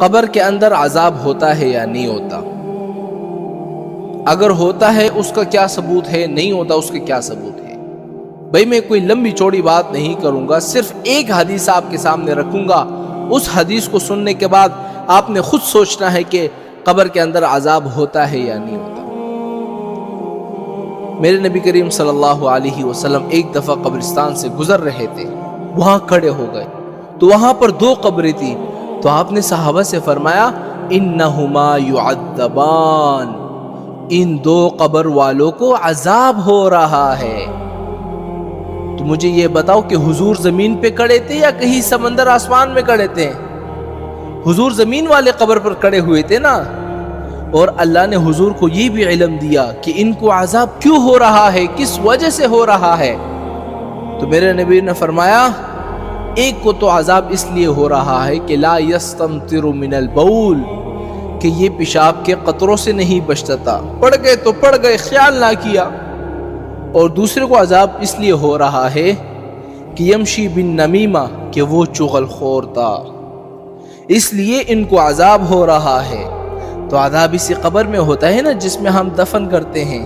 قبر کے اندر عذاب ہوتا ہے یا نہیں ہوتا؟ اگر ہوتا ہے اس کا کیا ثبوت ہے، نہیں ہوتا اس کا کیا ثبوت ہے؟ بھئی میں کوئی لمبی چوڑی بات نہیں کروں گا، صرف ایک حدیث آپ کے سامنے رکھوں گا۔ اس حدیث کو سننے کے بعد آپ نے خود سوچنا ہے کہ قبر کے اندر عذاب ہوتا ہے یا نہیں ہوتا۔ میرے نبی کریم صلی اللہ علیہ وسلم ایک دفعہ قبرستان سے گزر رہے تھے، وہاں کھڑے ہو گئے تو وہاں پر دو قبریں تھیں، تو آپ نے صحابہ سے فرمایا انہما یعذبان، ان دو قبر والوں کو عذاب ہو رہا ہے۔ تو مجھے یہ بتاؤ کہ حضور زمین پہ کھڑے تھے یا کہیں سمندر آسمان میں کھڑے تھے؟ حضور زمین والے قبر پر کھڑے ہوئے تھے نا، اور اللہ نے حضور کو یہ بھی علم دیا کہ ان کو عذاب کیوں ہو رہا ہے، کس وجہ سے ہو رہا ہے۔ تو میرے نبی نے فرمایا ایک کو تو عذاب اس لیے ہو رہا ہے کہ لا یستمطر من البول، کہ یہ پیشاب کے قطروں سے نہیں بچتا تھا، پڑ گئے تو پڑ گئے، خیال نہ کیا۔ اور دوسرے کو عذاب اس لیے ہو رہا ہے کہ یمشی بن نمیمہ، کہ وہ چغل خور تھا، اس لیے ان کو عذاب ہو رہا ہے۔ تو عذاب اسی قبر میں ہوتا ہے نا جس میں ہم دفن کرتے ہیں۔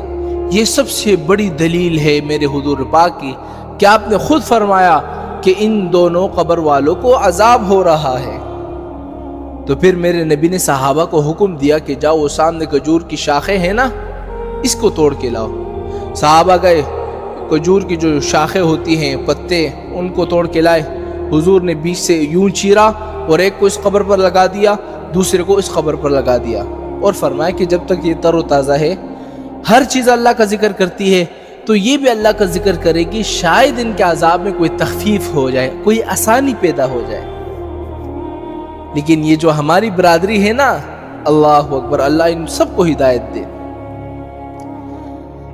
یہ سب سے بڑی دلیل ہے میرے حضور پاک کی کہ آپ نے خود فرمایا کہ ان دونوں قبر والوں کو عذاب ہو رہا ہے۔ تو پھر میرے نبی نے صحابہ کو حکم دیا کہ جاؤ وہ سامنے کھجور کی شاخیں ہیں نا، اس کو توڑ کے لاؤ۔ صحابہ گئے، کھجور کی جو شاخیں ہوتی ہیں، پتے، ان کو توڑ کے لائے۔ حضور نے بیچ سے یوں چیرا اور ایک کو اس قبر پر لگا دیا، دوسرے کو اس قبر پر لگا دیا، اور فرمایا کہ جب تک یہ تر و تازہ ہے، ہر چیز اللہ کا ذکر کرتی ہے تو یہ بھی اللہ کا ذکر کرے گی، شاید ان کے عذاب میں کوئی تخفیف ہو جائے، کوئی آسانی پیدا ہو جائے۔ لیکن یہ جو ہماری برادری ہے نا، اللہ اکبر، اللہ ان سب کو ہدایت دے۔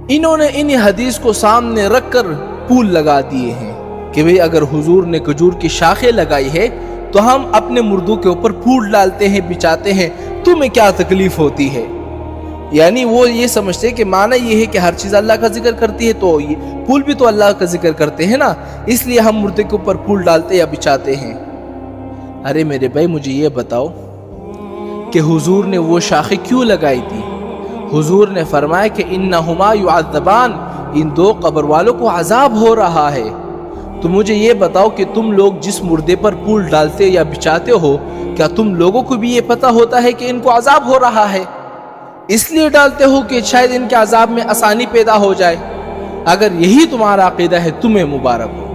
انہوں نے ان حدیث کو سامنے رکھ کر پول لگا دیے ہیں کہ بھئی اگر حضور نے کھجور کی شاخیں لگائی ہے تو ہم اپنے مردوں کے اوپر پھول ڈالتے ہیں، بچاتے ہیں، تمہیں کیا تکلیف ہوتی ہے؟ یعنی وہ یہ سمجھتے کہ معنی یہ ہے کہ ہر چیز اللہ کا ذکر کرتی ہے تو یہ پھول بھی تو اللہ کا ذکر کرتے ہیں نا، اس لیے ہم مردے کے اوپر پھول ڈالتے یا بچاتے ہیں۔ ارے میرے بھائی مجھے یہ بتاؤ کہ حضور نے وہ شاخیں کیوں لگائی تھی؟ حضور نے فرمایا کہ انہما یعذبان، ان دو قبر والوں کو عذاب ہو رہا ہے۔ تو مجھے یہ بتاؤ کہ تم لوگ جس مردے پر پھول ڈالتے یا بچاتے ہو، کیا تم لوگوں کو بھی یہ پتہ ہوتا ہے کہ ان کو عذاب ہو رہا ہے؟ اس لیے ڈالتے ہو کہ شاید ان کے عذاب میں آسانی پیدا ہو جائے؟ اگر یہی تمہارا عقیدہ ہے، تمہیں مبارک ہو۔